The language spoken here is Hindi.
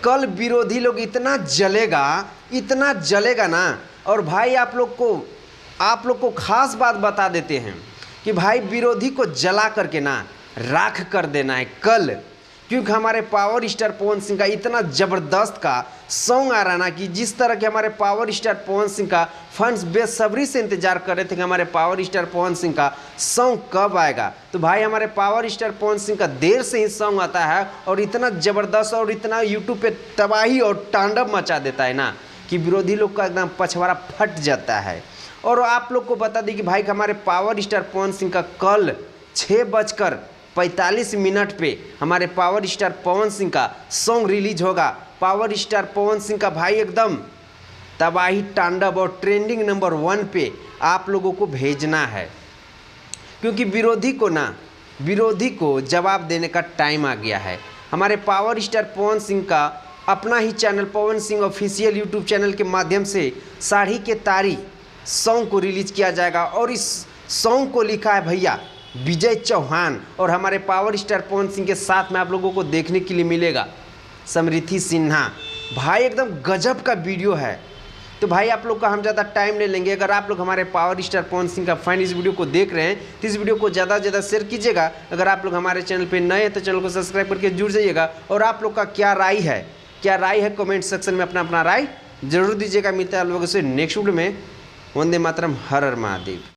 कल विरोधी लोग इतना जलेगा ना। और भाई आप लोग को खास बात बता देते हैं कि भाई विरोधी को जला करके ना राख कर देना है कल, क्योंकि हमारे पावर स्टार पवन सिंह का इतना ज़बरदस्त का सॉन्ग आ रहा ना कि जिस तरह के हमारे पावर स्टार पवन सिंह का फैंस बेसब्री से इंतजार कर रहे थे कि हमारे पावर स्टार पवन सिंह का सॉन्ग कब आएगा। तो भाई हमारे पावर स्टार पवन सिंह का देर से ही सॉन्ग आता है और इतना ज़बरदस्त और इतना यूट्यूब पे तबाही और तांडव मचा देता है ना कि विरोधी लोग का एकदम पछवाड़ा फट जाता है। और आप लोग को बता दें कि भाई हमारे पावर स्टार पवन सिंह का कल 6:45 पे हमारे पावर स्टार पवन सिंह का सॉन्ग रिलीज होगा। पावर स्टार पवन सिंह का भाई एकदम तबाही तांडव और ट्रेंडिंग नंबर 1 पे आप लोगों को भेजना है, क्योंकि विरोधी को जवाब देने का टाइम आ गया है। हमारे पावर स्टार पवन सिंह का अपना ही channel Pawan Singh official YouTube channel के माध्यम से साड़ी के तारी सॉन्ग को रिलीज किया जाएगा और इस सॉन्ग को लिखा है भैया विजय चौहान। और हमारे पावर स्टार पवन सिंह के साथ में आप लोगों को देखने के लिए मिलेगा समृद्धि सिन्हा। भाई एकदम गजब का वीडियो है। तो भाई आप लोग का हम ज़्यादा टाइम नहीं लेंगे। अगर आप लोग हमारे पावर स्टार पवन सिंह का फैन इस वीडियो को देख रहे हैं तो इस वीडियो को ज़्यादा से ज़्यादा शेयर कीजिएगा। अगर आप लोग हमारे चैनल पे नए हैं तो चैनल को सब्सक्राइब करके जुड़ जाइएगा। और आप लोग का क्या राय है कमेंट सेक्शन में अपना राय जरूर दीजिएगा। मिलता है आप लोगों से नेक्स्ट वीडियो में। वंदे मातरम, हर हर महादेव।